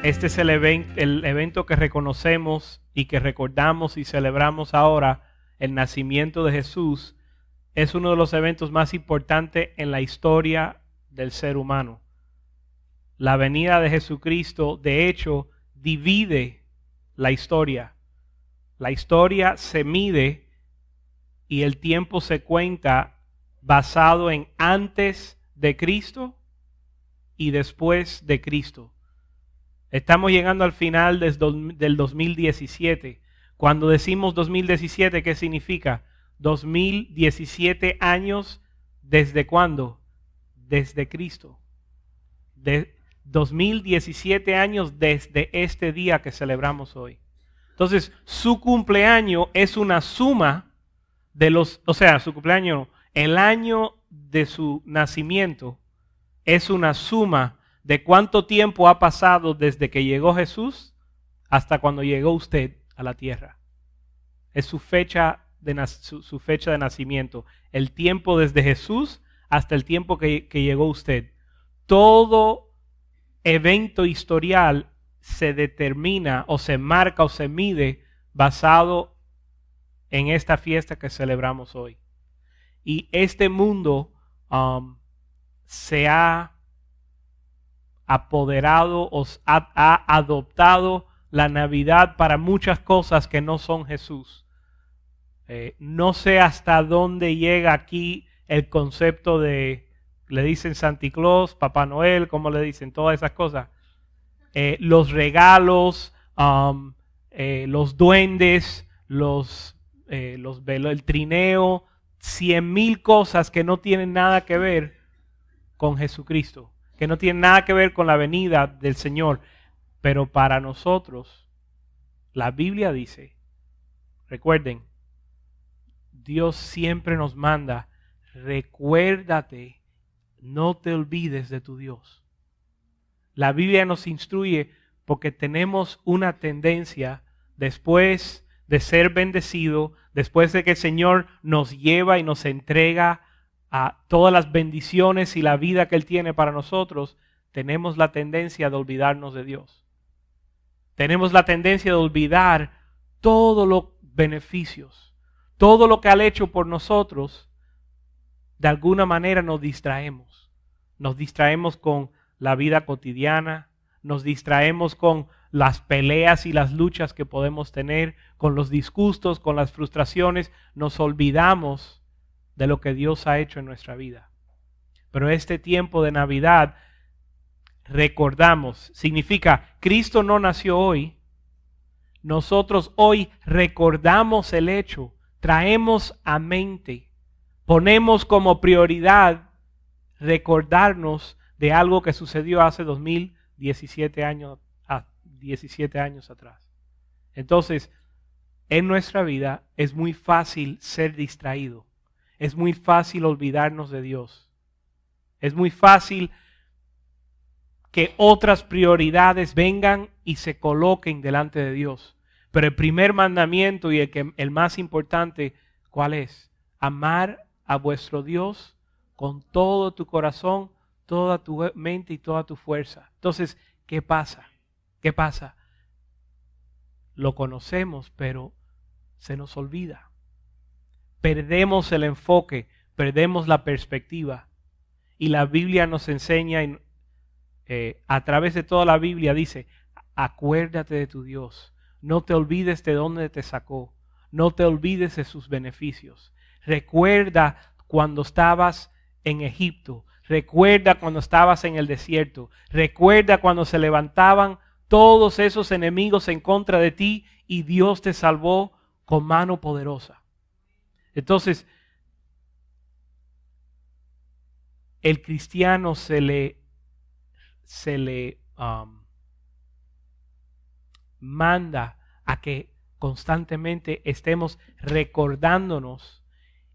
Este es el evento que reconocemos y que recordamos y celebramos ahora, el nacimiento de Jesús. Es uno de los eventos más importantes en la historia del ser humano. La venida de Jesucristo, de hecho, divide la historia. La historia se mide y el tiempo se cuenta basado en antes de Cristo y después de Cristo. Estamos llegando al final del 2017. Cuando decimos 2017, ¿qué significa? 2017 años, ¿desde cuándo? Desde Cristo. 2017 años desde este día que celebramos hoy. Entonces, su cumpleaños es una suma de su cumpleaños, el año de su nacimiento es una suma de cuánto tiempo ha pasado desde que llegó Jesús hasta cuando llegó usted a la tierra. Es su fecha de nacimiento. El tiempo desde Jesús hasta el tiempo que llegó usted. Todo evento historial se determina o se marca o se mide basado en esta fiesta que celebramos hoy. Y este mundo se ha apoderado o ha adoptado la Navidad para muchas cosas que no son Jesús. No sé hasta dónde llega aquí el concepto de, le dicen Santa Claus, Papá Noel, como le dicen, todas esas cosas. Los regalos, los duendes, el trineo, 100,000 cosas que no tienen nada que ver con Jesucristo, que no tienen nada que ver con la venida del Señor. Pero para nosotros, la Biblia dice, recuerden, Dios siempre nos manda, recuérdate, no te olvides de tu Dios. La Biblia nos instruye porque tenemos una tendencia, después de ser bendecido, después de que el Señor nos lleva y nos entrega a todas las bendiciones y la vida que Él tiene para nosotros, tenemos la tendencia de olvidarnos de Dios. Tenemos la tendencia de olvidar todos los beneficios, todo lo que ha hecho por nosotros. De alguna manera nos distraemos. Nos distraemos con la vida cotidiana, nos distraemos con las peleas y las luchas que podemos tener, con los disgustos, con las frustraciones. Nos olvidamos de lo que Dios ha hecho en nuestra vida. Pero este tiempo de Navidad, recordamos, significa Cristo no nació hoy. Nosotros hoy recordamos el hecho, traemos a mente, ponemos como prioridad recordarnos de algo que sucedió hace 17 años atrás. Entonces, en nuestra vida es muy fácil ser distraído. Es muy fácil olvidarnos de Dios. Es muy fácil que otras prioridades vengan y se coloquen delante de Dios. Pero el primer mandamiento y el más importante, ¿cuál es? Amar a vuestro Dios con todo tu corazón, toda tu mente y toda tu fuerza. Entonces, ¿qué pasa? ¿Qué pasa? Lo conocemos, pero se nos olvida. Perdemos el enfoque, perdemos la perspectiva. Y la Biblia nos enseña, a través de toda la Biblia dice, acuérdate de tu Dios. No te olvides de dónde te sacó. No te olvides de sus beneficios. Recuerda cuando estabas en Egipto. Recuerda cuando estabas en el desierto. Recuerda cuando se levantaban todos esos enemigos en contra de ti y Dios te salvó con mano poderosa. Entonces, el cristiano se le manda a que constantemente estemos recordándonos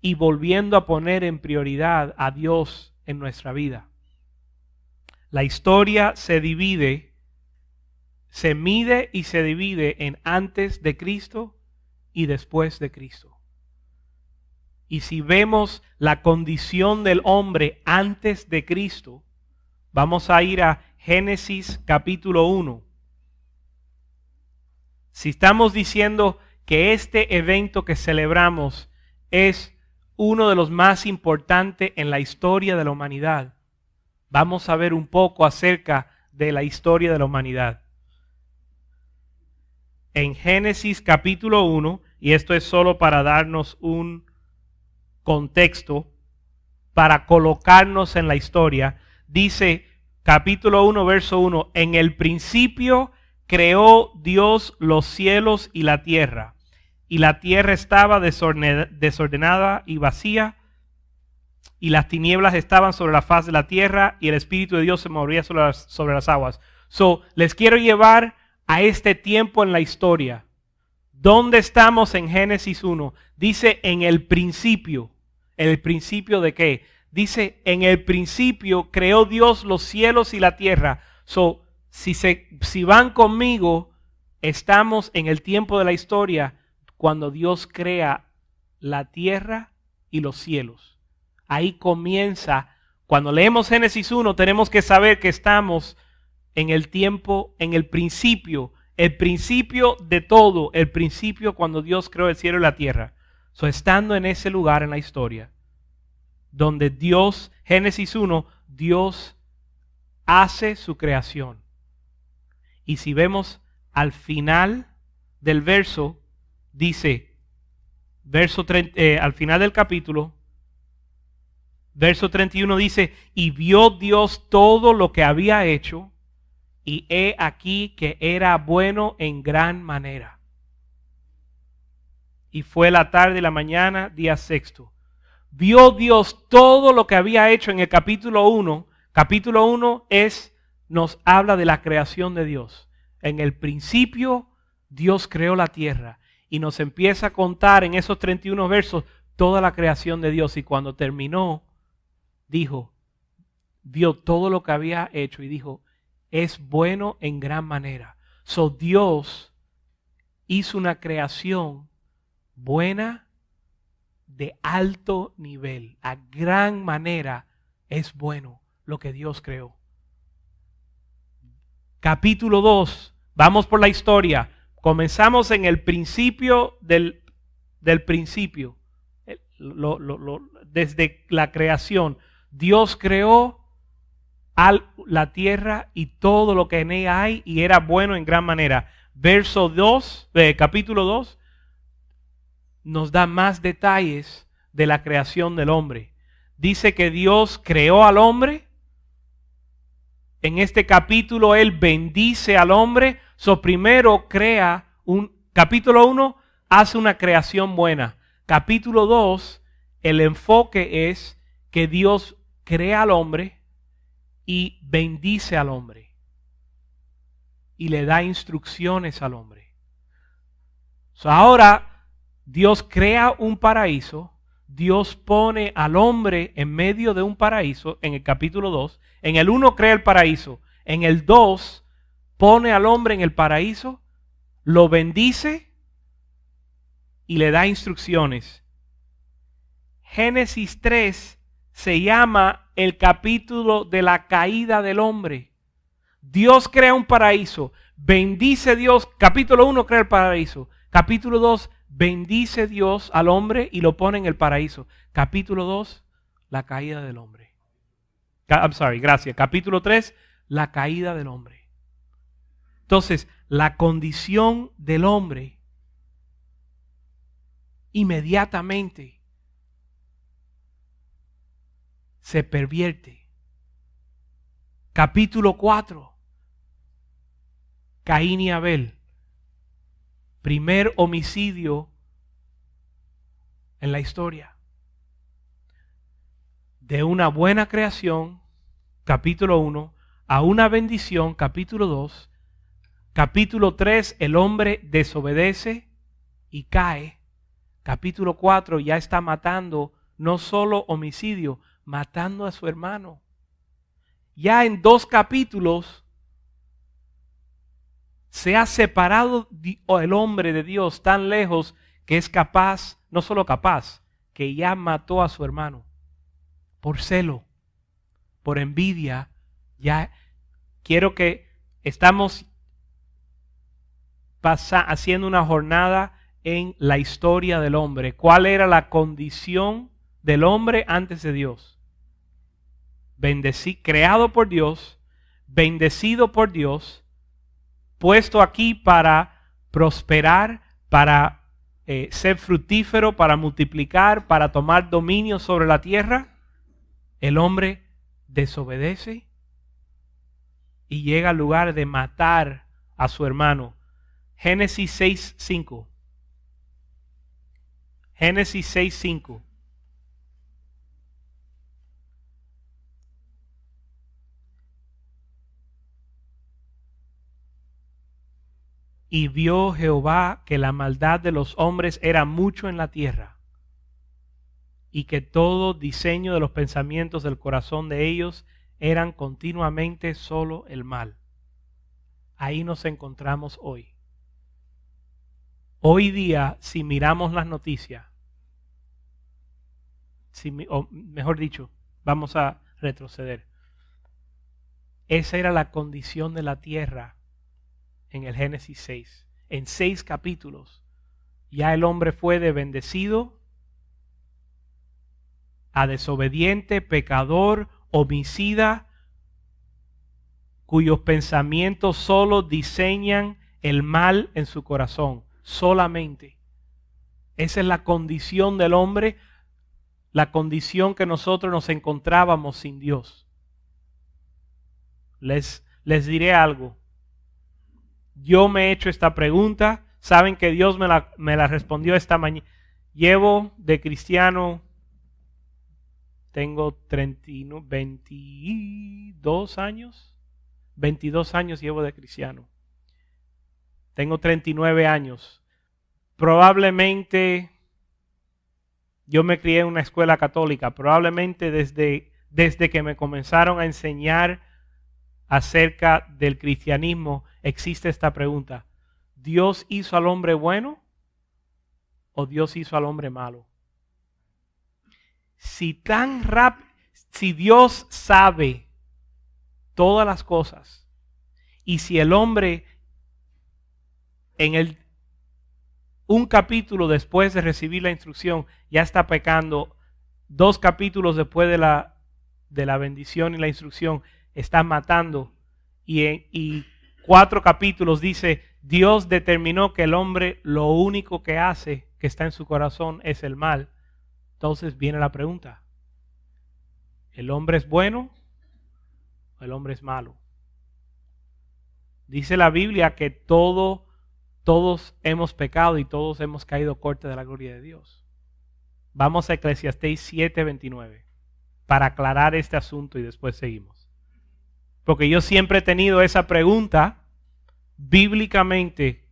y volviendo a poner en prioridad a Dios en nuestra vida. La historia se mide y se divide en antes de Cristo y después de Cristo. Y si vemos la condición del hombre antes de Cristo, vamos a ir a Génesis capítulo 1. si estamos diciendo que este evento que celebramos es uno de los más importantes en la historia de la humanidad, vamos a ver un poco acerca de la historia de la humanidad. En Génesis capítulo 1, y esto es solo para darnos un contexto, para colocarnos en la historia, dice capítulo 1, verso 1, en el principio creó Dios los cielos y la tierra estaba desordenada y vacía, y las tinieblas estaban sobre la faz de la tierra, y el Espíritu de Dios se movía sobre las aguas. Les quiero llevar a este tiempo en la historia. ¿Dónde estamos en Génesis 1? Dice en el principio. ¿El principio de qué? Dice en el principio creó Dios los cielos y la tierra. Si van conmigo, estamos en el tiempo de la historia cuando Dios crea la tierra y los cielos. Ahí comienza. Cuando leemos Génesis 1, tenemos que saber que estamos en el tiempo, en el principio de todo, el principio cuando Dios creó el cielo y la tierra. Estando en ese lugar en la historia, donde Dios, Génesis 1, Dios hace su creación. Y si vemos al final del verso, dice, al final del capítulo, verso 31 dice, y vio Dios todo lo que había hecho, y he aquí que era bueno en gran manera. Y fue la tarde y la mañana, día sexto. Vio Dios todo lo que había hecho en el capítulo 1. Capítulo 1 nos habla de la creación de Dios. En el principio, Dios creó la tierra. Y nos empieza a contar en esos 31 versos toda la creación de Dios. Y cuando terminó, vio todo lo que había hecho y dijo, es bueno en gran manera. Dios hizo una creación buena de alto nivel. A gran manera es bueno lo que Dios creó. Capítulo 2. Vamos por la historia. Comenzamos en el principio del principio. Desde la creación. Dios creó la tierra y todo lo que en ella hay y era bueno en gran manera. Verso 2, capítulo 2, nos da más detalles de la creación del hombre. Dice que Dios creó al hombre. En este capítulo Él bendice al hombre. Primero capítulo 1 hace una creación buena. Capítulo 2, el enfoque es que Dios crea al hombre y bendice al hombre. Y le da instrucciones al hombre. Ahora Dios crea un paraíso. Dios pone al hombre en medio de un paraíso en el capítulo 2. En el 1 crea el paraíso. En el 2 pone al hombre en el paraíso, lo bendice y le da instrucciones. Génesis 3 se llama el capítulo de la caída del hombre. Dios crea un paraíso, bendice Dios. Capítulo 1 crea el paraíso. Capítulo 2 bendice Dios al hombre y lo pone en el paraíso. Capítulo 2, la caída del hombre. Gracias. Capítulo 3, la caída del hombre. Entonces, la condición del hombre inmediatamente se pervierte. Capítulo 4, Caín y Abel. Primer homicidio en la historia. De una buena creación, capítulo 1, a una bendición, capítulo 2. Capítulo 3, el hombre desobedece y cae. Capítulo 4, ya está matando, no solo homicidio, matando a su hermano. Ya en 2 capítulos se ha separado el hombre de Dios tan lejos que es capaz, no solo capaz, que ya mató a su hermano. Por celo, por envidia, ya quiero que estamos haciendo una jornada en la historia del hombre. ¿Cuál era la condición del hombre antes de Dios? Creado por Dios, bendecido por Dios, puesto aquí para prosperar, para ser fructífero, para multiplicar, para tomar dominio sobre la tierra. El hombre desobedece y llega al lugar de matar a su hermano. Génesis 6:5. Génesis 6:5. Y vio Jehová que la maldad de los hombres era mucho en la tierra, y que todo diseño de los pensamientos del corazón de ellos eran continuamente solo el mal. Ahí nos encontramos hoy. Hoy día, si miramos las noticias, o mejor dicho, vamos a retroceder. Esa era la condición de la tierra en el Génesis 6. En 6 capítulos, ya el hombre fue de bendecido a desobediente, pecador, homicida, cuyos pensamientos solo diseñan el mal en su corazón, solamente. Esa es la condición del hombre, la condición que nosotros nos encontrábamos sin Dios. Les diré algo. Yo me he hecho esta pregunta. Saben que Dios me la respondió esta mañana. Llevo de cristiano, tengo 22 años. 22 años llevo de cristiano. Tengo 39 años. Probablemente yo me crié en una escuela católica. Probablemente desde que me comenzaron a enseñar acerca del cristianismo, existe esta pregunta: ¿Dios hizo al hombre bueno o Dios hizo al hombre malo? Si Dios sabe todas las cosas, y si el hombre en un capítulo después de recibir la instrucción ya está pecando, 2 capítulos después de la bendición y la instrucción está matando, y 4 capítulos dice Dios determinó que el hombre lo único que hace, que está en su corazón, es el mal. Entonces viene la pregunta: ¿el hombre es bueno o el hombre es malo? Dice la Biblia que todos hemos pecado y todos hemos caído corto de la gloria de Dios. Vamos a Eclesiastés 7:29 para aclarar este asunto y después seguimos. Porque yo siempre he tenido esa pregunta bíblicamente: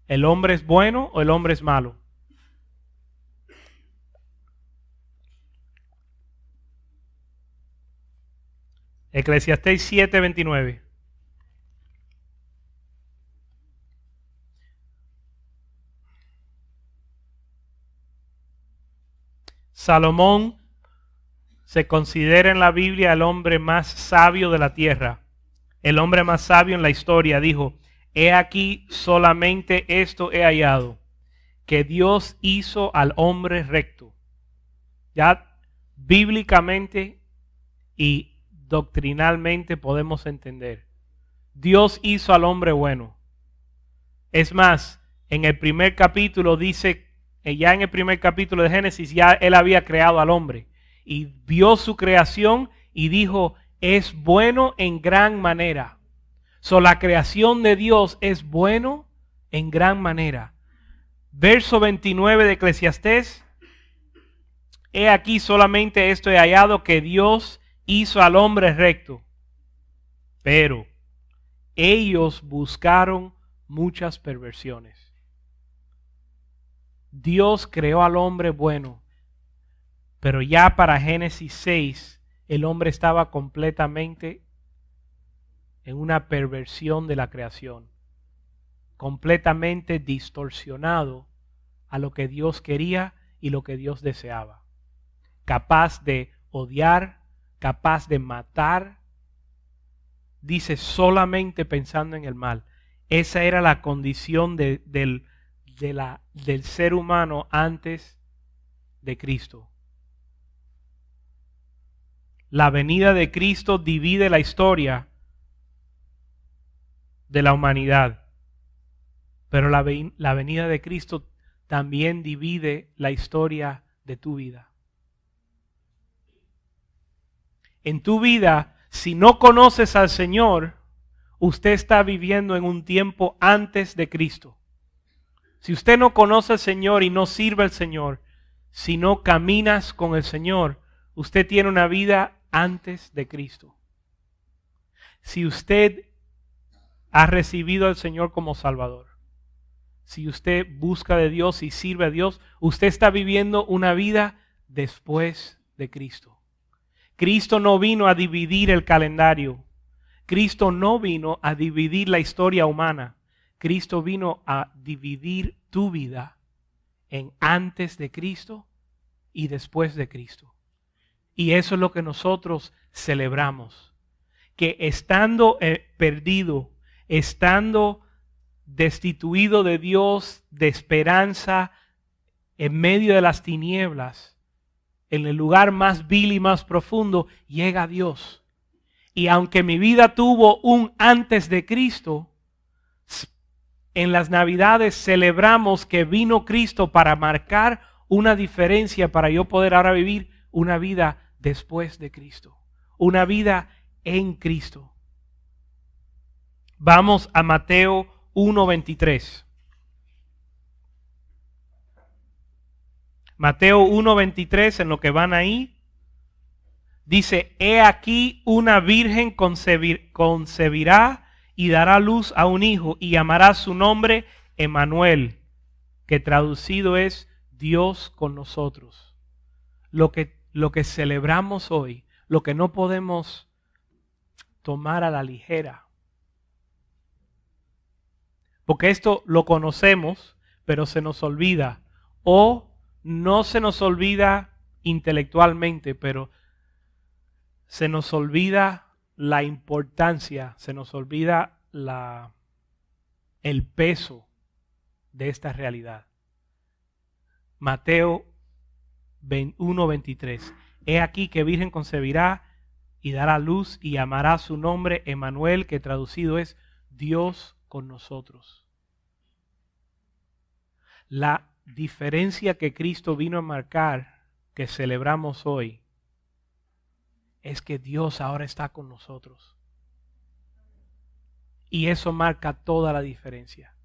¿el hombre es bueno o el hombre es malo? Eclesiastés 7:29. Salomón se considera en la Biblia el hombre más sabio de la tierra. El hombre más sabio en la historia dijo: he aquí solamente esto he hallado, que Dios hizo al hombre recto. Ya bíblicamente y doctrinalmente podemos entender: Dios hizo al hombre bueno. Es más, en el primer capítulo dice, ya en el primer capítulo de Génesis, ya él había creado al hombre y vio su creación y dijo: es bueno en gran manera. La creación de Dios es bueno en gran manera. Verso 29 de Eclesiastés: he aquí solamente esto he hallado, que Dios hizo al hombre recto, pero ellos buscaron muchas perversiones. Dios creó al hombre bueno, pero ya para Génesis 6 el hombre estaba completamente en una perversión de la creación, completamente distorsionado a lo que Dios quería y lo que Dios deseaba, capaz de odiar, capaz de matar, dice solamente pensando en el mal. Esa era la condición del ser humano antes de Cristo. La venida de Cristo divide la historia de la humanidad, pero la venida de Cristo también divide la historia de tu vida. En tu vida, si no conoces al Señor, usted está viviendo en un tiempo antes de Cristo. Si usted no conoce al Señor y no sirve al Señor, si no caminas con el Señor, usted tiene una vida antes de Cristo. Si usted ha recibido al Señor como Salvador, si usted busca de Dios y sirve a Dios, usted está viviendo una vida después de Cristo. Cristo no vino a dividir el calendario. Cristo no vino a dividir la historia humana. Cristo vino a dividir tu vida en antes de Cristo y después de Cristo. Y eso es lo que nosotros celebramos. Que estando perdido, estando destituido de Dios, de esperanza, en medio de las tinieblas, en el lugar más vil y más profundo, llega Dios. Y aunque mi vida tuvo un antes de Cristo, en las Navidades celebramos que vino Cristo para marcar una diferencia, para yo poder ahora vivir una vida después de Cristo, una vida en Cristo. Vamos a Mateo 1:23. Mateo 1:23, en lo que van ahí, dice: he aquí una virgen concebirá y dará luz a un hijo y llamará su nombre Emmanuel, que traducido es Dios con nosotros. Lo que celebramos hoy, lo que no podemos tomar a la ligera. Porque esto lo conocemos, pero se nos olvida. O no se nos olvida intelectualmente, pero se nos olvida la importancia, se nos olvida el peso de esta realidad. Mateo 1:23. He aquí que virgen concebirá y dará luz y llamará su nombre Emmanuel, que traducido es Dios con nosotros. La diferencia que Cristo vino a marcar, que celebramos hoy, es que Dios ahora está con nosotros. Y eso marca toda la diferencia.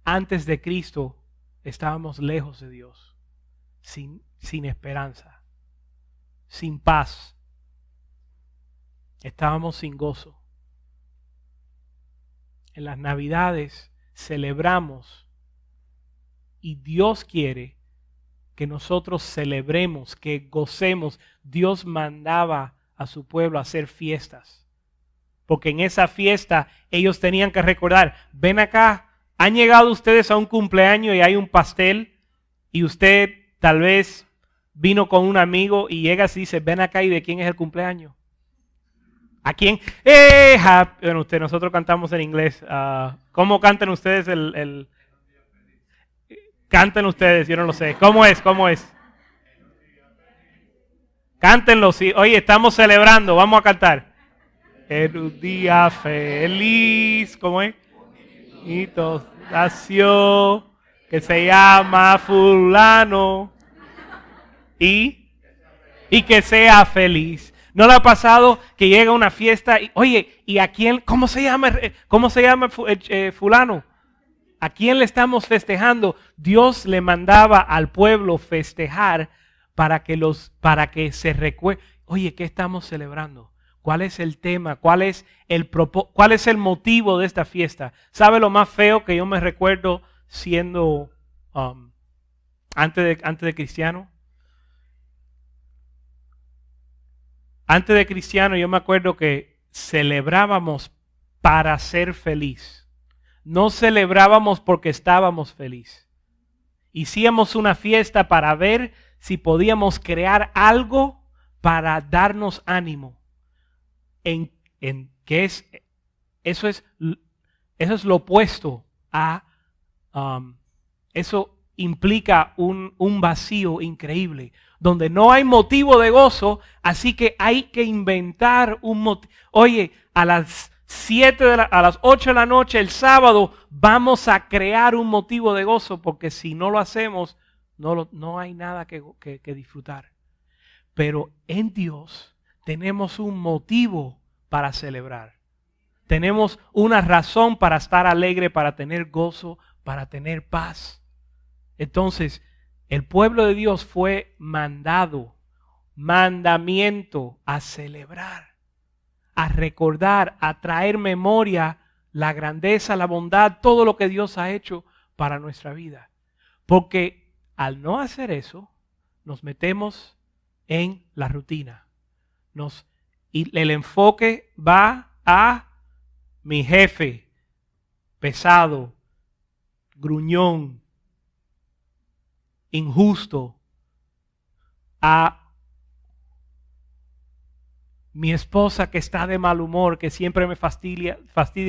Antes de Cristo estábamos lejos de Dios, sin esperanza, sin paz. Estábamos sin gozo. En las Navidades celebramos y Dios quiere que nosotros celebremos, que gocemos. Dios mandaba a su pueblo a hacer fiestas, porque en esa fiesta ellos tenían que recordar: ven acá, han llegado ustedes a un cumpleaños y hay un pastel, y usted tal vez vino con un amigo y llega y dice: ven acá, ¿y de quién es el cumpleaños? ¿A quién? Bueno, nosotros cantamos en inglés. ¿Cómo cantan ustedes Canten ustedes, yo no lo sé. ¿Cómo es? Cántenlo, sí. Oye, estamos celebrando, vamos a cantar. En un día feliz, ¿cómo es? Y nació, que se llama fulano. Y que sea feliz. ¿No le ha pasado que llega a una fiesta y, oye, ¿y a quién? ¿Cómo se llama fulano? ¿A quién le estamos festejando? Dios le mandaba al pueblo festejar para que se recuerde. Oye, ¿qué estamos celebrando? ¿Cuál es el tema? ¿Cuál es el motivo de esta fiesta? ¿Sabe lo más feo que yo me recuerdo siendo antes de cristiano? Antes de cristiano yo me acuerdo que celebrábamos para ser feliz. No celebrábamos porque estábamos felices. Hicíamos una fiesta para ver si podíamos crear algo para darnos ánimo. En que eso es lo opuesto a, eso implica un vacío increíble, donde no hay motivo de gozo, así que hay que inventar un motivo. Oye, a las 8 de la noche el sábado vamos a crear un motivo de gozo, porque si no lo hacemos, no hay nada que disfrutar. Pero en Dios tenemos un motivo para celebrar. Tenemos una razón para estar alegre, para tener gozo, para tener paz. Entonces, el pueblo de Dios fue mandamiento a celebrar, a recordar, a traer memoria la grandeza, la bondad, todo lo que Dios ha hecho para nuestra vida. Porque al no hacer eso, nos metemos en la rutina. Y el enfoque va a mi jefe, pesado, gruñón, injusto, a mi esposa que está de mal humor, que siempre me fastidia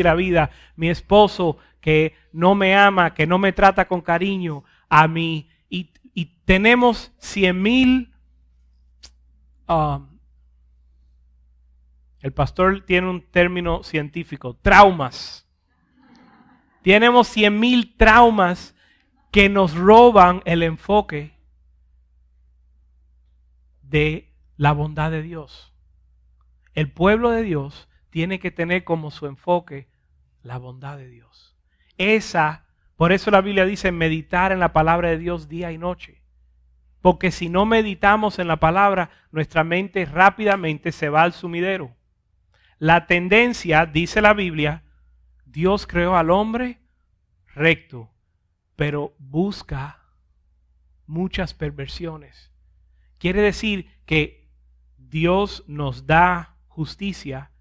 la vida, mi esposo que no me ama, que no me trata con cariño, a mí, y tenemos 100,000. El pastor tiene un término científico, traumas. Tenemos 100,000 traumas que nos roban el enfoque de la bondad de Dios. El pueblo de Dios tiene que tener como su enfoque la bondad de Dios. Por eso la Biblia dice meditar en la palabra de Dios día y noche. Porque si no meditamos en la palabra, nuestra mente rápidamente se va al sumidero. La tendencia, dice la Biblia, Dios creó al hombre recto, pero busca muchas perversiones. Quiere decir que Dios nos da justicia,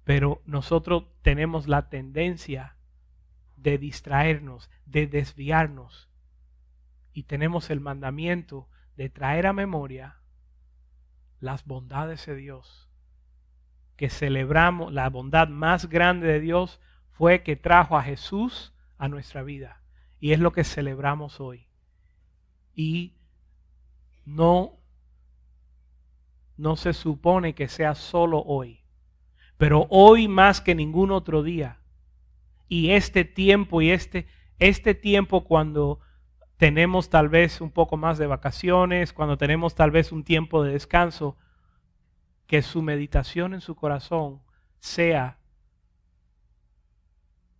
pero nosotros tenemos la tendencia de distraernos, de desviarnos. Y tenemos el mandamiento de traer a memoria las bondades de Dios. Que celebramos, la bondad más grande de Dios fue que trajo a Jesús a nuestra vida. Y es lo que celebramos hoy. Y no se supone que sea solo hoy. Pero hoy más que ningún otro día. Y este tiempo este tiempo cuando tenemos tal vez un poco más de vacaciones, cuando tenemos tal vez un tiempo de descanso, que su meditación en su corazón sea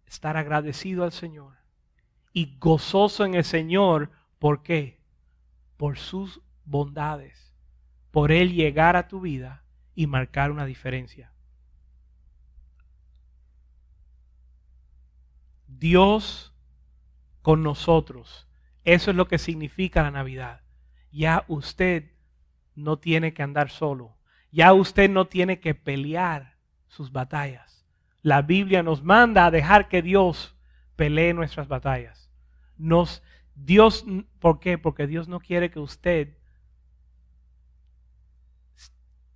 estar agradecido al Señor y gozoso en el Señor. ¿Por qué? Por sus bondades, por Él llegar a tu vida y marcar una diferencia. Dios con nosotros. Eso es lo que significa la Navidad. Ya usted no tiene que andar solo. Ya usted no tiene que pelear sus batallas. La Biblia nos manda a dejar que Dios pelee nuestras batallas. ¿Por qué? Porque Dios no quiere que usted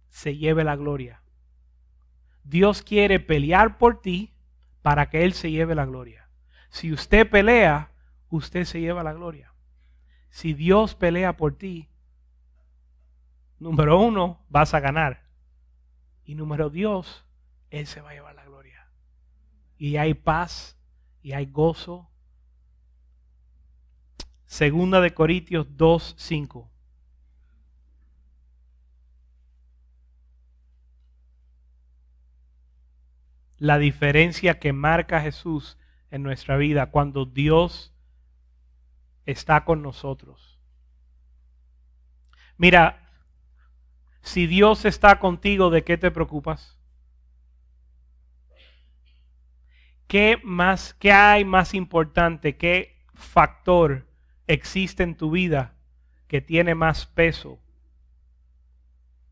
se lleve la gloria. Dios quiere pelear por ti para que Él se lleve la gloria. Si usted pelea, usted se lleva la gloria. Si Dios pelea por ti, número 1, vas a ganar. Y número 2, Él se va a llevar la gloria. Y hay paz, y hay gozo. 2 Corintios 2:5. La diferencia que marca Jesús en nuestra vida cuando Dios está con nosotros. Mira, si Dios está contigo, ¿de qué te preocupas? ¿Qué hay más importante? ¿Qué factor existe en tu vida que tiene más peso?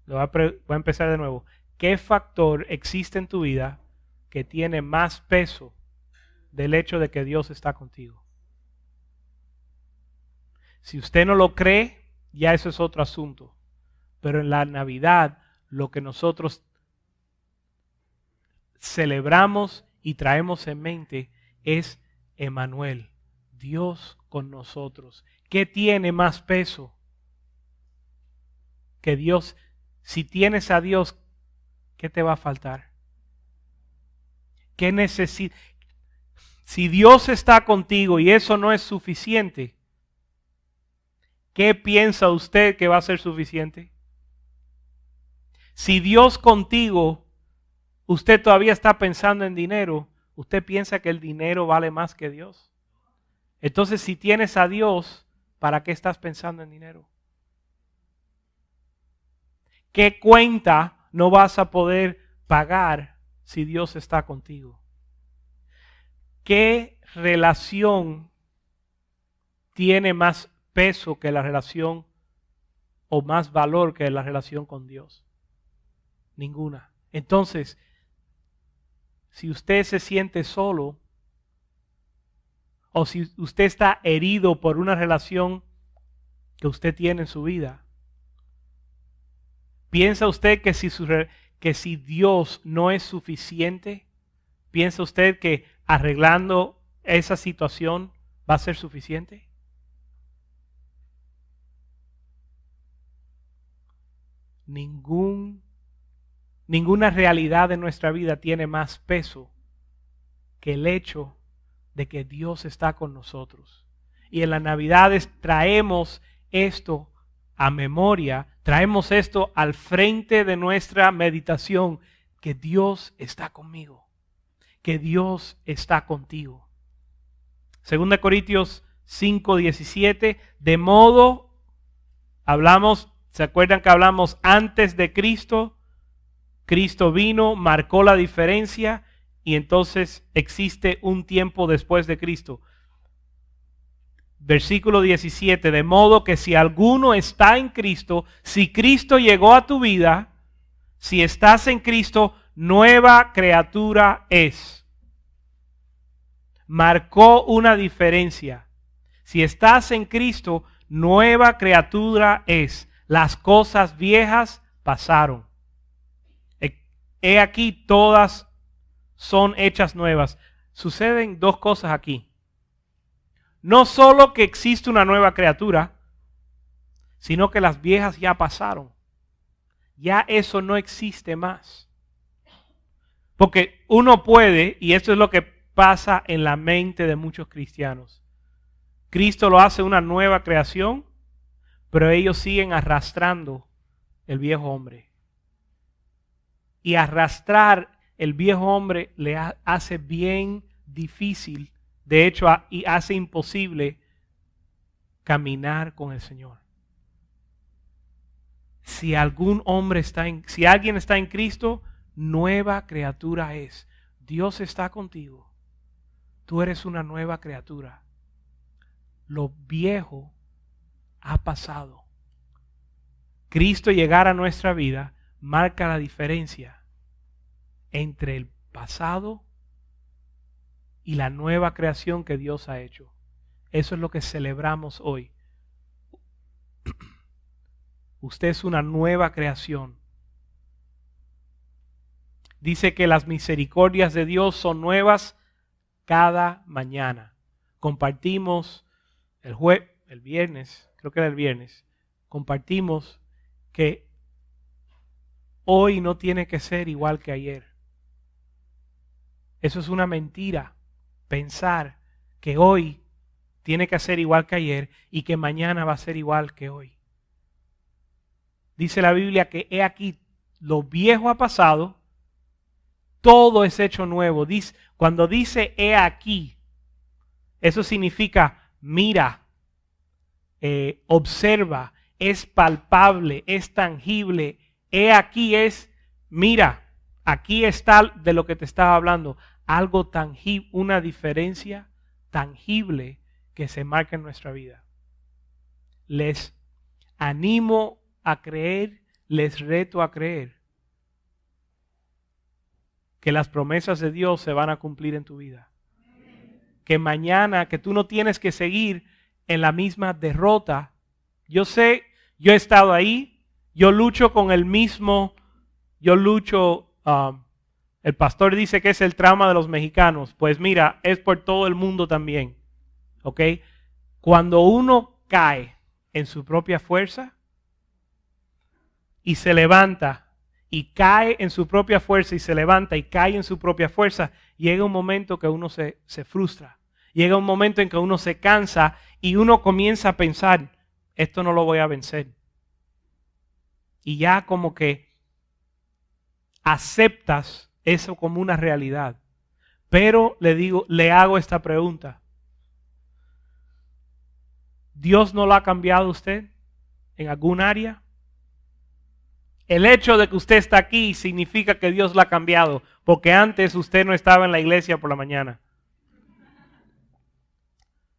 Voy a empezar de nuevo. ¿Qué factor existe en tu vida que tiene más peso del hecho de que Dios está contigo? Si usted no lo cree, ya eso es otro asunto. Pero en la Navidad, lo que nosotros celebramos y traemos en mente es Emmanuel, Dios con nosotros. ¿Qué tiene más peso que Dios? Si tienes a Dios, ¿qué te va a faltar? ¿Qué necesitas? Si Dios está contigo y eso no es suficiente, ¿qué piensa usted que va a ser suficiente? Si Dios contigo, usted todavía está pensando en dinero, ¿usted piensa que el dinero vale más que Dios? Entonces, si tienes a Dios, ¿para qué estás pensando en dinero? ¿Qué cuenta no vas a poder pagar si Dios está contigo? ¿Qué relación tiene más peso que la relación o más valor que la relación con Dios? Ninguna. Entonces, si usted se siente solo o si usted está herido por una relación que usted tiene en su vida, ¿piensa usted que si Dios no es suficiente? ¿Piensa usted que arreglando esa situación va a ser suficiente? Ninguna realidad de nuestra vida tiene más peso que el hecho de que Dios está con nosotros. Y en las Navidades traemos esto a memoria, traemos esto al frente de nuestra meditación, que Dios está conmigo, que Dios está contigo. 2 Corintios 5:17, de modo, ¿se acuerdan que hablamos antes de Cristo? Cristo vino, marcó la diferencia y entonces existe un tiempo después de Cristo. Versículo 17, de modo que si alguno está en Cristo, si Cristo llegó a tu vida, si estás en Cristo, nueva criatura es. Marcó una diferencia. Si estás en Cristo, nueva criatura es. Las cosas viejas pasaron. He aquí, todas son hechas nuevas. Suceden dos cosas aquí. No solo que existe una nueva criatura, sino que las viejas ya pasaron. Ya eso no existe más. Porque uno puede, y esto es lo que pasa en la mente de muchos cristianos. Cristo lo hace una nueva creación, pero ellos siguen arrastrando el viejo hombre. Y arrastrar el viejo hombre le hace bien difícil, de hecho, y hace imposible caminar con el Señor. Si alguien está en Cristo, nueva criatura es. Dios está contigo. Tú eres una nueva criatura. Lo viejo ha pasado. Cristo llegar a nuestra vida marca la diferencia entre el pasado y la nueva creación que Dios ha hecho. Eso es lo que celebramos hoy. Usted es una nueva creación. Dice que las misericordias de Dios son nuevas cada mañana. Compartimos el viernes, creo que era el viernes, compartimos que hoy no tiene que ser igual que ayer. Eso es una mentira, pensar que hoy tiene que ser igual que ayer y que mañana va a ser igual que hoy. Dice la Biblia que he aquí, lo viejo ha pasado, todo es hecho nuevo. Cuando dice he aquí, eso significa mira, observa, es palpable, es tangible. He aquí es, mira, aquí está de lo que te estaba hablando, algo tangible, una diferencia tangible que se marca en nuestra vida. Les animo a creer, les reto a creer que las promesas de Dios se van a cumplir en tu vida. Que mañana, que tú no tienes que seguir en la misma derrota. Yo sé, yo he estado ahí, yo lucho con el mismo, El pastor dice que es el trauma de los mexicanos. Pues mira, es por todo el mundo también. ¿Ok? Cuando uno cae en su propia fuerza y se levanta y cae en su propia fuerza y se levanta y cae en su propia fuerza, llega un momento que uno se frustra. Llega un momento en que uno se cansa y uno comienza a pensar, esto no lo voy a vencer. Y ya como que aceptas eso como una realidad. Pero le hago esta pregunta. ¿Dios no lo ha cambiado a usted en algún área? El hecho de que usted está aquí significa que Dios lo ha cambiado, porque antes usted no estaba en la iglesia por la mañana.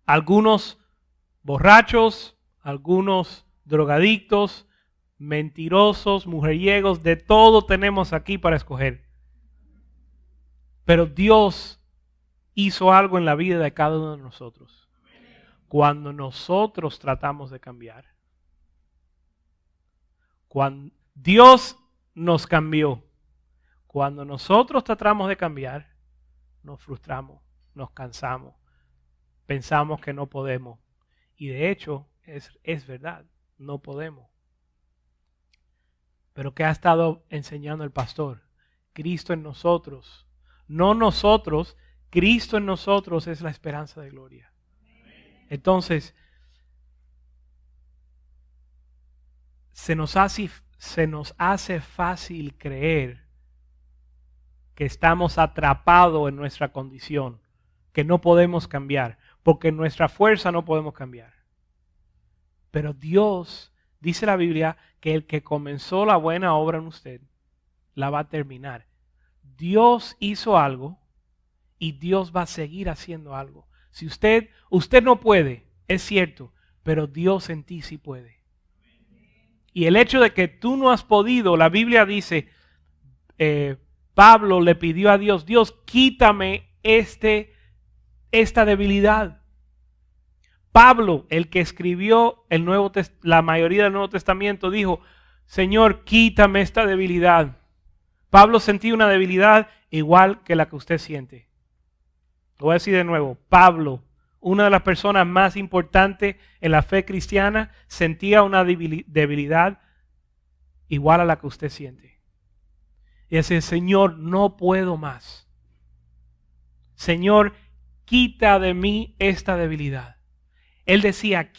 Algunos borrachos, algunos drogadictos, mentirosos, mujeriegos, de todo tenemos aquí para escoger. Pero Dios hizo algo en la vida de cada uno de nosotros. Cuando nosotros tratamos de cambiar. Cuando Dios nos cambió. Cuando nosotros tratamos de cambiar, nos frustramos, nos cansamos, pensamos que no podemos. Y de hecho, es verdad, no podemos. Pero ¿qué ha estado enseñando el pastor? Cristo en nosotros. No nosotros, Cristo en nosotros es la esperanza de gloria. Entonces, se nos hace fácil creer que estamos atrapados en nuestra condición, que no podemos cambiar, porque en nuestra fuerza no podemos cambiar. Pero Dios, dice la Biblia, que el que comenzó la buena obra en usted, la va a terminar. Dios hizo algo y Dios va a seguir haciendo algo. Si usted no puede, es cierto, pero Dios en ti sí puede. Y el hecho de que tú no has podido, la Biblia dice, Pablo le pidió a Dios, Dios, quítame esta debilidad. Pablo, el que escribió la mayoría del Nuevo Testamento, dijo, Señor, quítame esta debilidad. Pablo sentía una debilidad igual que la que usted siente. Lo voy a decir de nuevo. Pablo, una de las personas más importantes en la fe cristiana, sentía una debilidad igual a la que usted siente. Y decía, Señor, no puedo más. Señor, quita de mí esta debilidad. Él decía,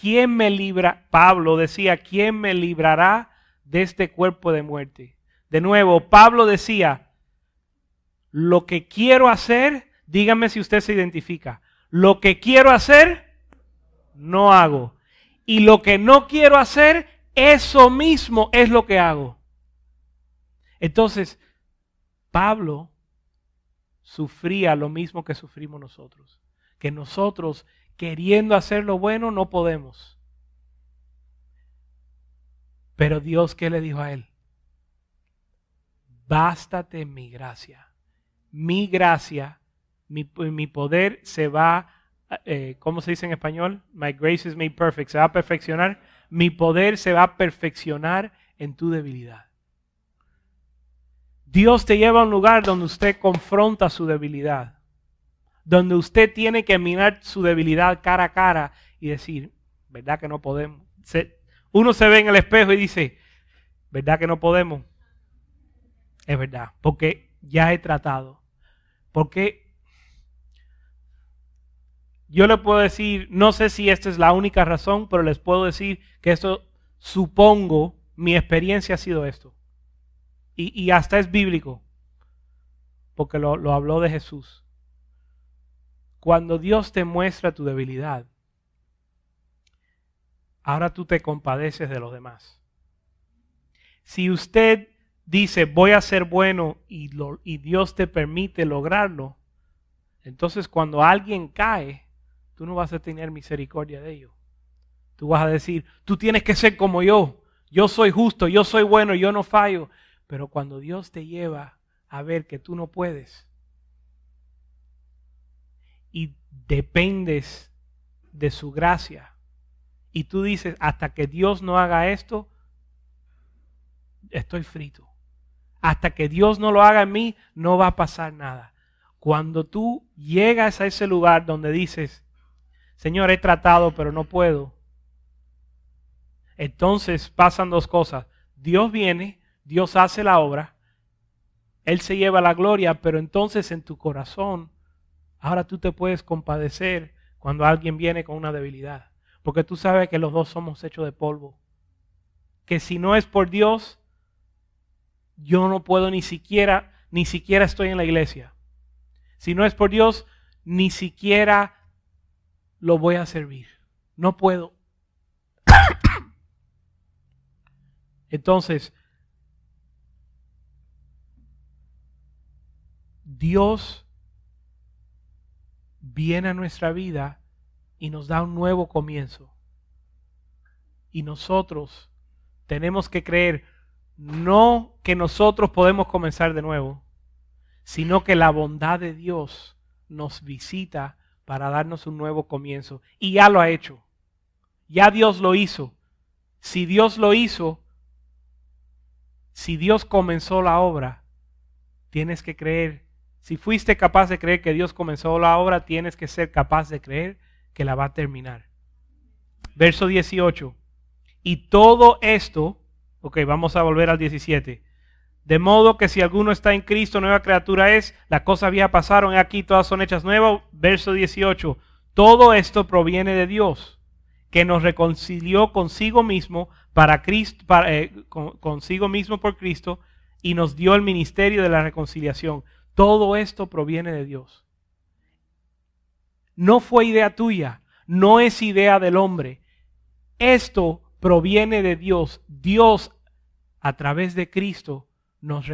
Pablo decía, ¿quién me librará de este cuerpo de muerte? De nuevo, Pablo decía, lo que quiero hacer, dígame si usted se identifica, lo que quiero hacer, no hago. Y lo que no quiero hacer, eso mismo es lo que hago. Entonces, Pablo sufría lo mismo que sufrimos nosotros. Que nosotros, queriendo hacer lo bueno, no podemos. Pero Dios, ¿qué le dijo a él? Bástate mi gracia. Mi gracia, mi poder se va, ¿cómo se dice en español? My grace is made perfect. Se va a perfeccionar. Mi poder se va a perfeccionar en tu debilidad. Dios te lleva a un lugar donde usted confronta su debilidad. Donde usted tiene que mirar su debilidad cara a cara y decir, ¿verdad que no podemos? Uno se ve en el espejo y dice, ¿verdad que no podemos? Es verdad, porque ya he tratado. Porque yo le puedo decir, no sé si esta es la única razón, pero les puedo decir que esto, supongo, mi experiencia ha sido esto. Y hasta es bíblico, porque lo habló de Jesús. Cuando Dios te muestra tu debilidad, ahora tú te compadeces de los demás. Si usted dice, voy a ser bueno y Dios te permite lograrlo, entonces cuando alguien cae, tú no vas a tener misericordia de ellos. Tú vas a decir, tú tienes que ser como yo soy justo, yo soy bueno, yo no fallo. Pero cuando Dios te lleva a ver que tú no puedes y dependes de su gracia y tú dices, hasta que Dios no haga esto, estoy frito. hasta que Dios no lo haga en mí, no va a pasar nada. Cuando tú llegas a ese lugar donde dices, Señor, he tratado, pero no puedo, entonces pasan dos cosas. Dios viene, Dios hace la obra, Él se lleva la gloria, pero entonces en tu corazón, ahora tú te puedes compadecer cuando alguien viene con una debilidad. Porque tú sabes que los dos somos hechos de polvo. Que si no es por Dios, yo no puedo ni siquiera estoy en la iglesia. Si no es por Dios, ni siquiera lo voy a servir. No puedo. Entonces, Dios viene a nuestra vida y nos da un nuevo comienzo. Y nosotros tenemos que creer no que nosotros podemos comenzar de nuevo, sino que la bondad de Dios nos visita para darnos un nuevo comienzo. Y ya lo ha hecho. Ya Dios lo hizo. Si Dios lo hizo, si Dios comenzó la obra, tienes que creer. Si fuiste capaz de creer que Dios comenzó la obra, tienes que ser capaz de creer que la va a terminar. Verso 18. Y todo esto, ok, vamos a volver al 17. De modo que si alguno está en Cristo, nueva criatura es, las cosas viejas pasaron, aquí todas son hechas nuevas. Verso 18. Todo esto proviene de Dios, que nos reconcilió consigo mismo para Cristo, consigo mismo por Cristo, y nos dio el ministerio de la reconciliación. Todo esto proviene de Dios. No fue idea tuya, no es idea del hombre. Esto proviene de Dios. Dios, a través de Cristo, nos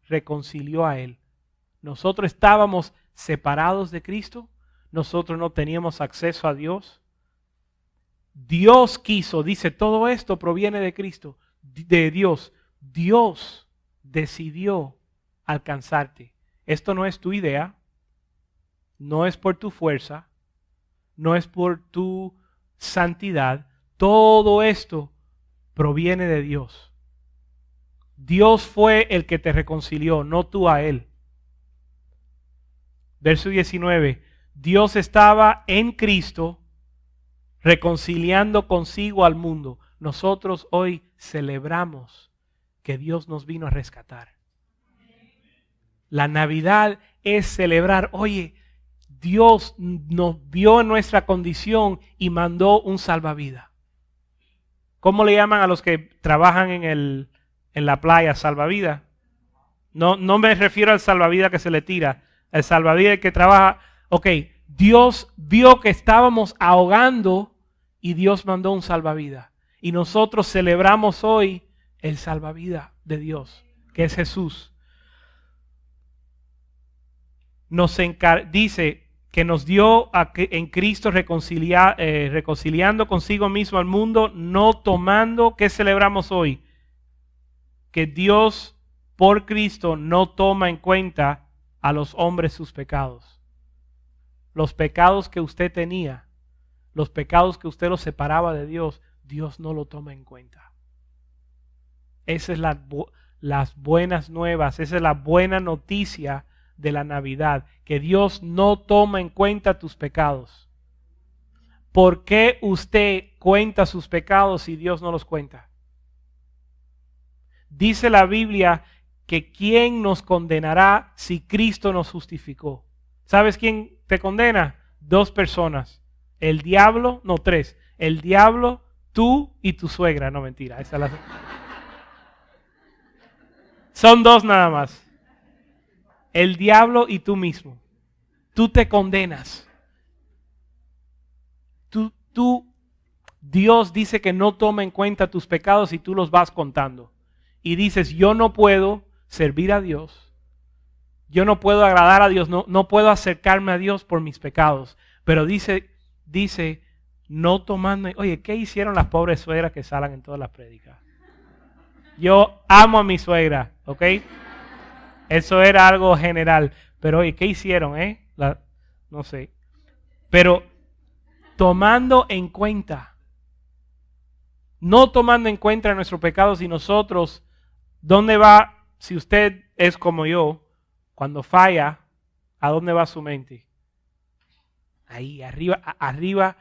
reconcilió a Él. Nosotros estábamos separados de Cristo, nosotros no teníamos acceso a Dios. Dios quiso, dice, todo esto proviene de Cristo, de Dios. Dios decidió alcanzarte. Esto no es tu idea, no es por tu fuerza, no es por tu santidad. Todo esto proviene de Dios. Dios fue el que te reconcilió, no tú a Él. Verso 19. Dios estaba en Cristo reconciliando consigo al mundo. Nosotros hoy celebramos que Dios nos vino a rescatar. La Navidad es celebrar, oye, Dios nos vio en nuestra condición y mandó un salvavidas. ¿Cómo le llaman a los que trabajan en la playa? Salvavidas. No me refiero al salvavidas que se le tira, al salvavidas que trabaja. Ok, Dios vio que estábamos ahogando y Dios mandó un salvavidas. Y nosotros celebramos hoy el salvavidas de Dios, que es Jesús. Dice que nos dio en Cristo reconciliando consigo mismo al mundo, no tomando, ¿qué celebramos hoy? Que Dios por Cristo no toma en cuenta a los hombres sus pecados. Los pecados que usted tenía, los pecados que usted los separaba de Dios, Dios no lo toma en cuenta. Esas es las buenas nuevas, esa es la buena noticia de la Navidad, que Dios no toma en cuenta tus pecados. ¿Por qué usted cuenta sus pecados si Dios no los cuenta? Dice la Biblia que ¿quién nos condenará si Cristo nos justificó? ¿Sabes quién te condena? Dos personas. El diablo, no, tres. El diablo, tú y tu suegra. No, mentira. Son dos nada más. El diablo y tú mismo. Tú te condenas. Dios dice que no toma en cuenta tus pecados y tú los vas contando. Y dices, yo no puedo servir a Dios. Yo no puedo agradar a Dios. No puedo acercarme a Dios por mis pecados. Pero dice, no tomando... Oye, ¿qué hicieron las pobres suegras que salen en todas las prédicas? Yo amo a mi suegra, ¿ok? Eso era algo general. Pero oye, ¿qué hicieron, no sé. Pero tomando en cuenta, no tomando en cuenta nuestros pecados y nosotros, ¿dónde va si usted es como yo, cuando falla, ¿a dónde va su mente? Ahí, arriba,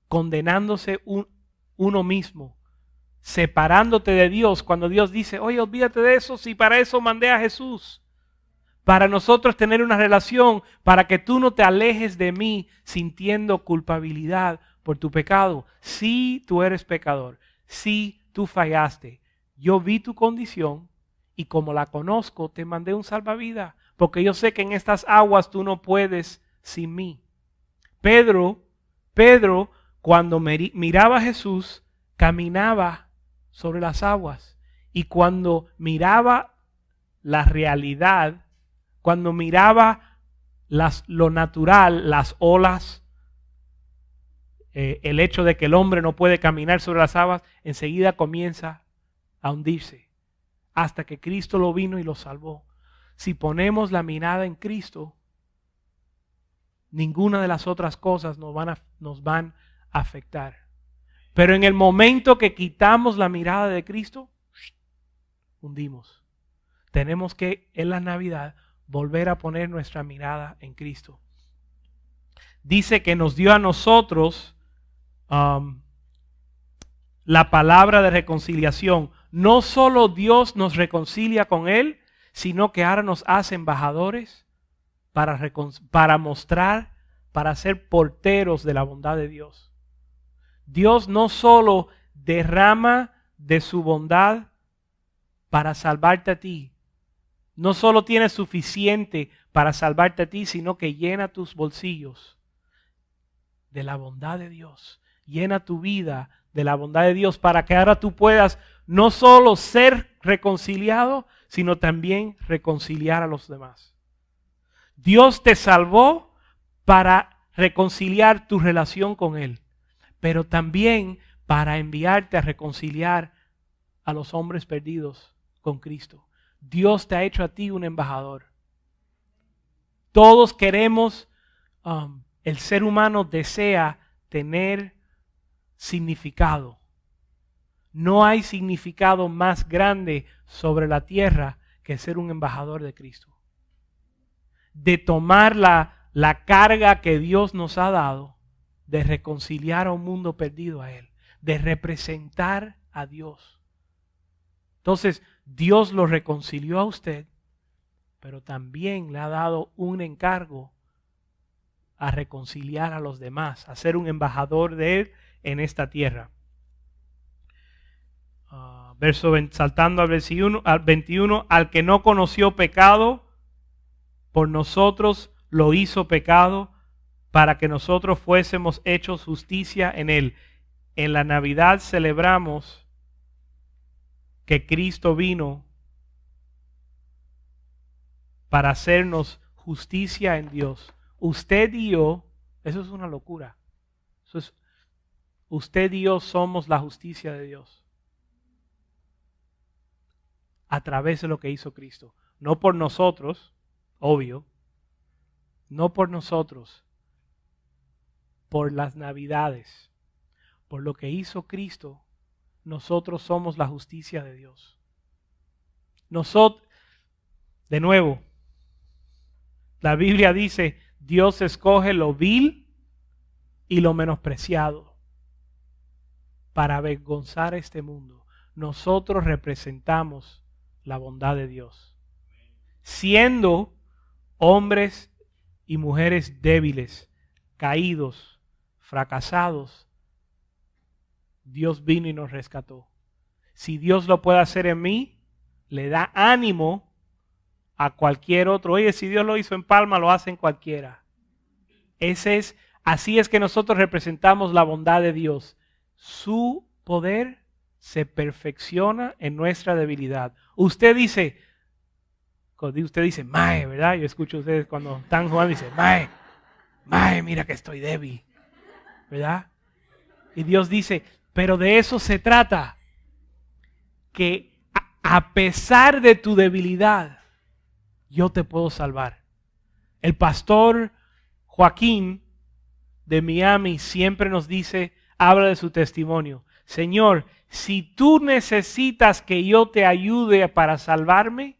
condenándose uno mismo, separándote de Dios, cuando Dios dice, oye, olvídate de eso, si para eso mandé a Jesús. Para nosotros tener una relación, para que tú no te alejes de mí sintiendo culpabilidad por tu pecado. Sí, tú eres pecador, sí, tú fallaste. Yo vi tu condición y como la conozco, te mandé un salvavidas, porque yo sé que en estas aguas tú no puedes sin mí. Pedro, cuando miraba a Jesús, caminaba sobre las aguas. Y cuando miraba la realidad, cuando miraba lo natural, las olas, el hecho de que el hombre no puede caminar sobre las aguas, enseguida comienza a hundirse. Hasta que Cristo lo vino y lo salvó. Si ponemos la mirada en Cristo, ninguna de las otras cosas nos van a afectar. Pero en el momento que quitamos la mirada de Cristo, hundimos. Tenemos que en la Navidad volver a poner nuestra mirada en Cristo. Dice que nos dio a nosotros la palabra de reconciliación. No solo Dios nos reconcilia con Él, sino que ahora nos hace embajadores para mostrar, para ser porteros de la bondad de Dios. Dios no solo derrama de su bondad para salvarte a ti, no solo tiene suficiente para salvarte a ti, sino que llena tus bolsillos de la bondad de Dios. Llena tu vida de la bondad de Dios para que ahora tú puedas no solo ser reconciliado, sino también reconciliar a los demás. Dios te salvó para reconciliar tu relación con Él, pero también para enviarte a reconciliar a los hombres perdidos con Cristo. Dios te ha hecho a ti un embajador. Todos queremos, el ser humano desea tener significado. No hay significado más grande sobre la tierra que ser un embajador de Cristo. De tomar la carga que Dios nos ha dado, de reconciliar a un mundo perdido a Él, de representar a Dios. Entonces, Dios lo reconcilió a usted, pero también le ha dado un encargo a reconciliar a los demás, a ser un embajador de Él en esta tierra. Saltando al 21, al que no conoció pecado, por nosotros lo hizo pecado, para que nosotros fuésemos hechos justicia en Él. En la Navidad celebramos que Cristo vino para hacernos justicia en Dios. Usted y yo, eso es una locura. Usted y yo somos la justicia de Dios a través de lo que hizo Cristo. No por nosotros, obvio, no por nosotros, por las Navidades, por lo que hizo Cristo. Nosotros somos la justicia de Dios. De nuevo, la Biblia dice, Dios escoge lo vil y lo menospreciado para avergonzar a este mundo. Nosotros representamos la bondad de Dios. Siendo hombres y mujeres débiles, caídos, fracasados, Dios vino y nos rescató. Si Dios lo puede hacer en mí, le da ánimo a cualquier otro. Oye, si Dios lo hizo en Palma, lo hace en cualquiera. Así es que nosotros representamos la bondad de Dios. Su poder se perfecciona en nuestra debilidad. Usted dice, mae, ¿verdad? Yo escucho a ustedes cuando están jugando, dice, mae, mira que estoy débil, ¿verdad? Y Dios dice, pero de eso se trata, que a pesar de tu debilidad, yo te puedo salvar. El pastor Joaquín de Miami siempre nos dice, habla de su testimonio. Señor, si tú necesitas que yo te ayude para salvarme,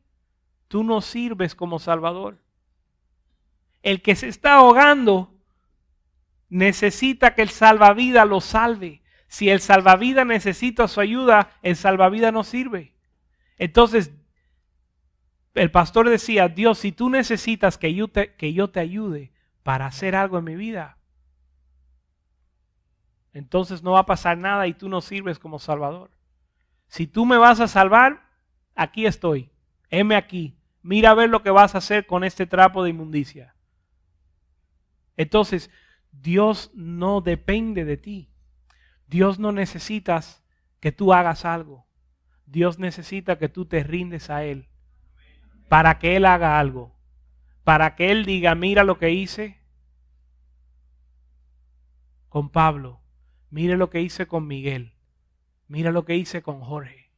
tú no sirves como Salvador. El que se está ahogando necesita que el salvavidas lo salve. Si el salvavidas necesita su ayuda, el salvavidas no sirve. Entonces, el pastor decía, Dios, si tú necesitas que yo te ayude para hacer algo en mi vida, entonces no va a pasar nada y tú no sirves como Salvador. Si tú me vas a salvar, aquí estoy. Heme aquí. Mira a ver lo que vas a hacer con este trapo de inmundicia. Entonces, Dios no depende de ti. Dios no necesita que tú hagas algo. Dios necesita que tú te rindes a Él para que Él haga algo. Para que Él diga, mira lo que hice con Pablo. Mira lo que hice con Miguel. Mira lo que hice con Jorge.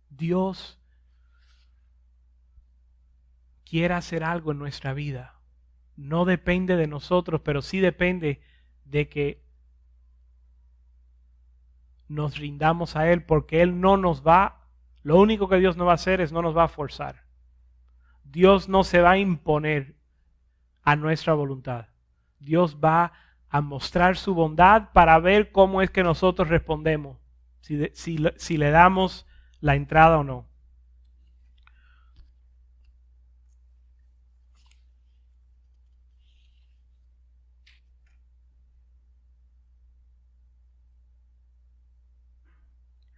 Dios quiere hacer algo en nuestra vida. No depende de nosotros, pero sí depende de que nos rindamos a Él, porque Él no nos va, lo único que Dios no va a hacer es no nos va a forzar. Dios no se va a imponer a nuestra voluntad. Dios va a mostrar su bondad para ver cómo es que nosotros respondemos, si le damos la entrada o no.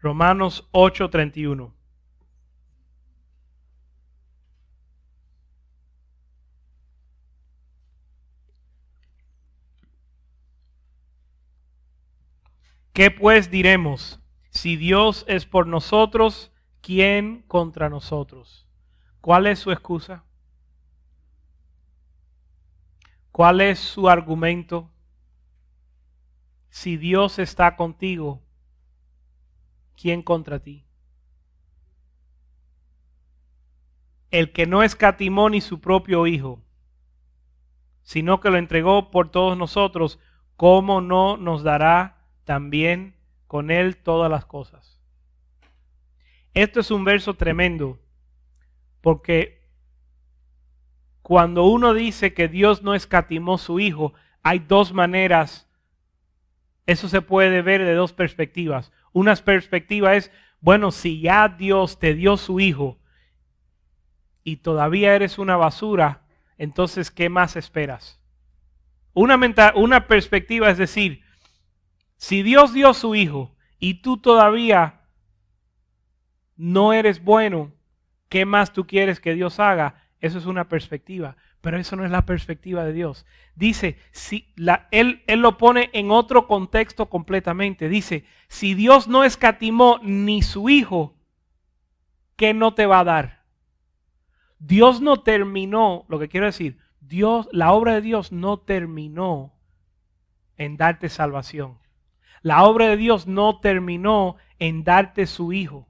Romanos 8:31. ¿Qué pues diremos? Si Dios es por nosotros, ¿quién contra nosotros? ¿Cuál es su excusa? ¿Cuál es su argumento? Si Dios está contigo, ¿quién contra ti? El que no escatimó ni su propio Hijo, sino que lo entregó por todos nosotros, ¿cómo no nos dará también con Él todas las cosas? Esto es un verso tremendo, porque cuando uno dice que Dios no escatimó su Hijo, hay dos maneras. Eso se puede ver de dos perspectivas. Una perspectiva es, bueno, si ya Dios te dio su Hijo y todavía eres una basura, entonces, ¿qué más esperas? Una perspectiva es decir, si Dios dio su Hijo y tú todavía no eres bueno, ¿qué más tú quieres que Dios haga? Eso es una perspectiva, pero eso no es la perspectiva de Dios. Dice, Él lo pone en otro contexto completamente. Dice, si Dios no escatimó ni su Hijo, ¿qué no te va a dar? Dios no terminó, lo que quiero decir, la obra de Dios no terminó en darte salvación. La obra de Dios no terminó en darte su Hijo.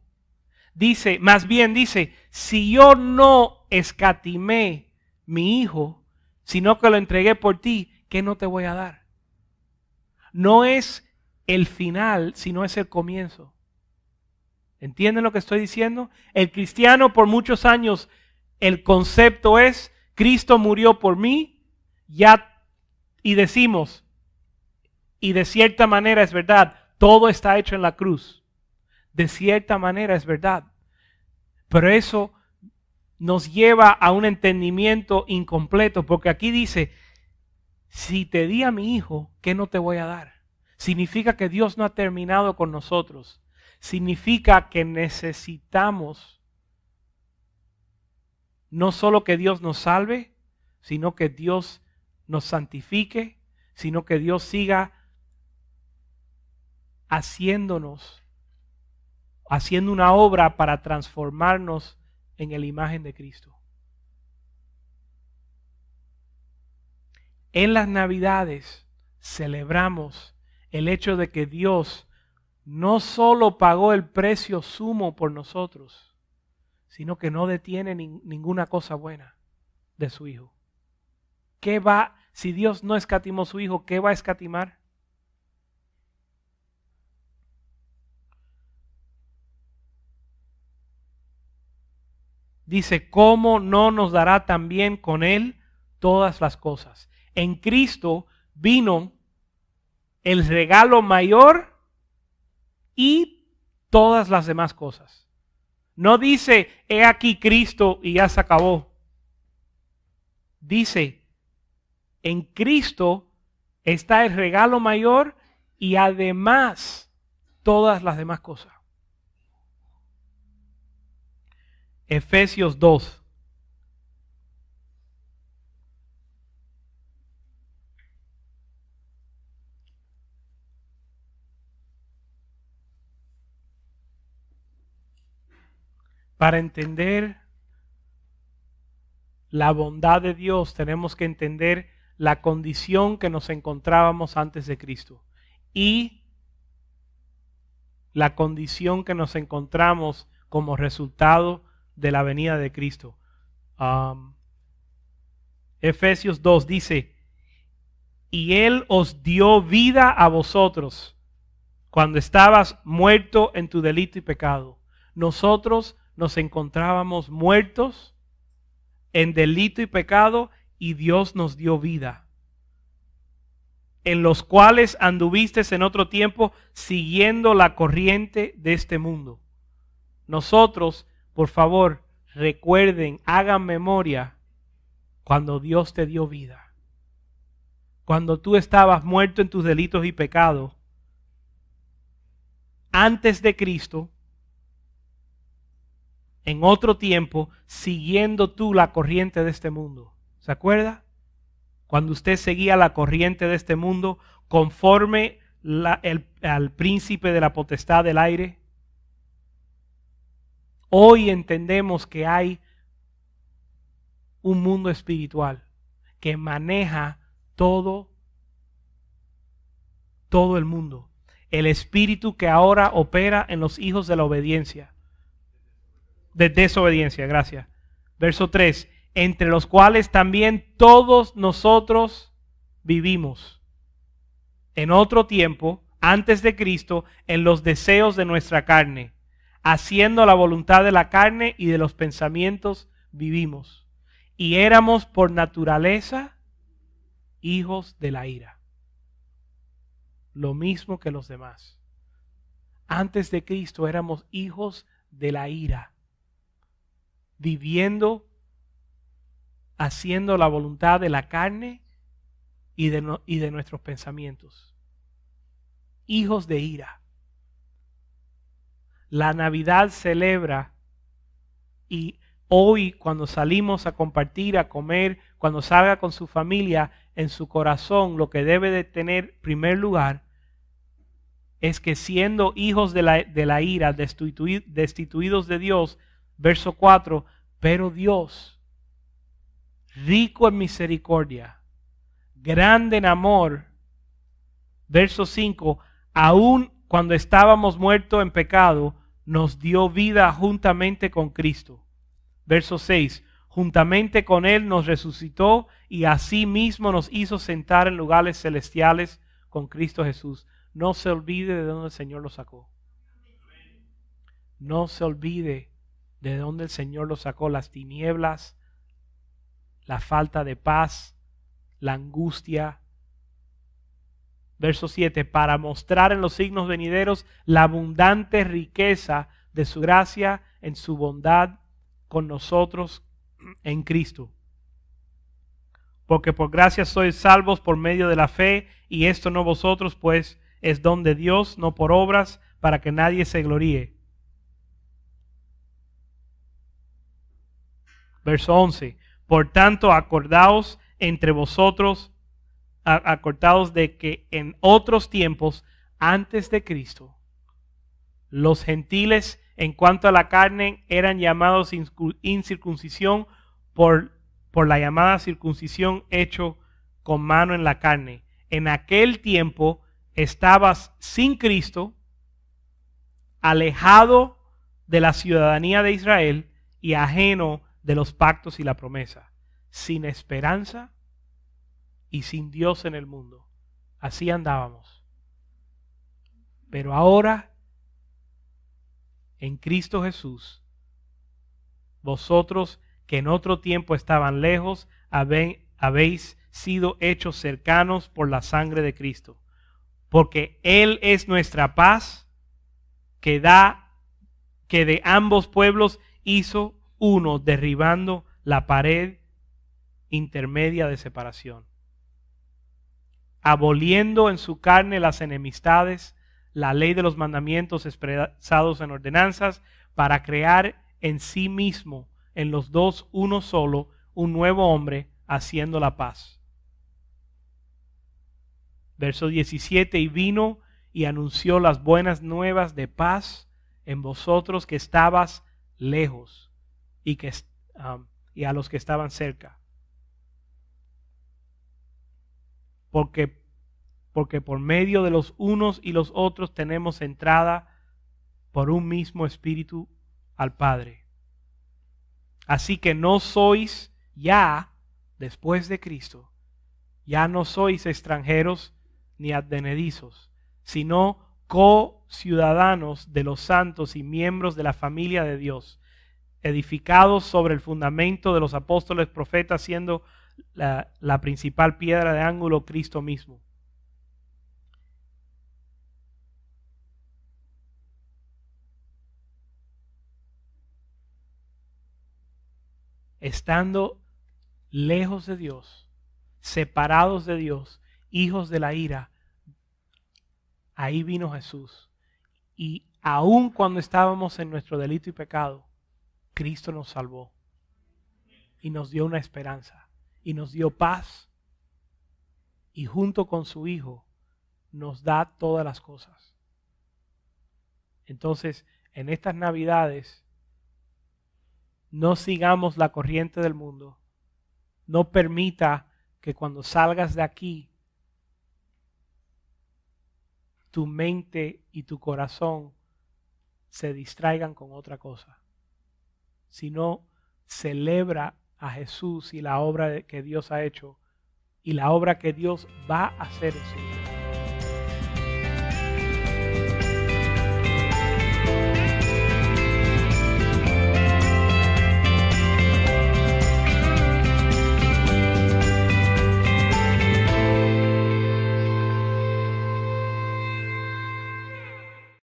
Dice, más bien dice, si yo no escatimé mi Hijo, sino que lo entregué por ti, ¿qué no te voy a dar? No es el final, sino es el comienzo. ¿Entienden lo que estoy diciendo? El cristiano por muchos años, el concepto es, Cristo murió por mí, y decimos, y de cierta manera es verdad, todo está hecho en la cruz. De cierta manera es verdad. Pero eso nos lleva a un entendimiento incompleto, porque aquí dice, si te di a mi Hijo, ¿qué no te voy a dar? Significa que Dios no ha terminado con nosotros. Significa que necesitamos no solo que Dios nos salve, sino que Dios nos santifique, sino que Dios siga haciendo una obra para transformarnos en la imagen de Cristo. En las Navidades celebramos el hecho de que Dios no solo pagó el precio sumo por nosotros, sino que no detiene ninguna cosa buena de su Hijo. Si Dios no escatimó su Hijo, ¿qué va a escatimar? Dice, ¿cómo no nos dará también con Él todas las cosas? En Cristo vino el regalo mayor y todas las demás cosas. No dice, he aquí Cristo y ya se acabó. Dice, en Cristo está el regalo mayor y además todas las demás cosas. Efesios 2. Para entender la bondad de Dios tenemos que entender la condición que nos encontrábamos antes de Cristo y la condición que nos encontramos como resultado de la venida de Cristo. Efesios 2 dice, y Él os dio vida a vosotros cuando estabas muerto en tu delito y pecado. Nosotros nos encontrábamos muertos en delito y pecado y Dios nos dio vida, en los cuales anduvisteis en otro tiempo siguiendo la corriente de este mundo. Nosotros, por favor, recuerden, hagan memoria cuando Dios te dio vida. Cuando tú estabas muerto en tus delitos y pecados, antes de Cristo, en otro tiempo, siguiendo tú la corriente de este mundo. ¿Se acuerda? Cuando usted seguía la corriente de este mundo conforme al príncipe de la potestad del aire. Hoy entendemos que hay un mundo espiritual que maneja todo el mundo. El espíritu que ahora opera en los hijos de la obediencia. De desobediencia, gracias. Verso 3, entre los cuales también todos nosotros vivimos en otro tiempo, antes de Cristo, en los deseos de nuestra carne, haciendo la voluntad de la carne y de los pensamientos vivimos. Y éramos por naturaleza hijos de la ira. Lo mismo que los demás. Antes de Cristo éramos hijos de la ira, viviendo, haciendo la voluntad de la carne y de nuestros pensamientos. Hijos de ira. La Navidad celebra y hoy cuando salimos a compartir, a comer, cuando salga con su familia, en su corazón lo que debe de tener primer lugar es que siendo hijos de la ira, destituidos de Dios, verso 4, pero Dios, rico en misericordia, grande en amor, verso 5, aun cuando estábamos muertos en pecado, nos dio vida juntamente con Cristo. Verso 6, juntamente con Él nos resucitó y asimismo nos hizo sentar en lugares celestiales con Cristo Jesús. No se olvide de dónde el Señor lo sacó. No se olvide de dónde el Señor lo sacó. Las tinieblas, la falta de paz, la angustia. Verso 7, para mostrar en los signos venideros la abundante riqueza de su gracia en su bondad con nosotros en Cristo. Porque por gracia sois salvos por medio de la fe, y esto no vosotros, pues es don de Dios, no por obras, para que nadie se gloríe. Verso 11, por tanto acordaos entre vosotros, acordaos de que en otros tiempos, antes de Cristo, los gentiles en cuanto a la carne eran llamados incircuncisión por la llamada circuncisión hecho con mano en la carne. En aquel tiempo estabas sin Cristo, alejado de la ciudadanía de Israel y ajeno de los pactos y la promesa, sin esperanza y sin Dios en el mundo. Así andábamos. Pero ahora, en Cristo Jesús, vosotros que en otro tiempo estaban lejos, habéis sido hechos cercanos por la sangre de Cristo. Porque Él es nuestra paz, que de ambos pueblos hizo uno, derribando la pared intermedia de separación, aboliendo en su carne las enemistades, la ley de los mandamientos expresados en ordenanzas, para crear en sí mismo, en los dos uno solo, un nuevo hombre, haciendo la paz. Verso 17, y vino y anunció las buenas nuevas de paz en vosotros que estabas lejos y a los que estaban cerca. Porque por medio de los unos y los otros tenemos entrada por un mismo espíritu al Padre. Así que no sois ya, después de Cristo, ya no sois extranjeros ni advenedizos, sino co-ciudadanos de los santos y miembros de la familia de Dios, edificados sobre el fundamento de los apóstoles profetas, siendo la principal piedra de ángulo Cristo mismo. Estando lejos de Dios, separados de Dios, hijos de la ira, ahí vino Jesús. Y aun cuando estábamos en nuestro delito y pecado, Cristo nos salvó y nos dio una esperanza y nos dio paz, y junto con su Hijo nos da todas las cosas. Entonces, en estas Navidades, no sigamos la corriente del mundo. No permita que cuando salgas de aquí, tu mente y tu corazón se distraigan con otra cosa. Sino celebra a Jesús y la obra que Dios ha hecho y la obra que Dios va a hacer en su vida.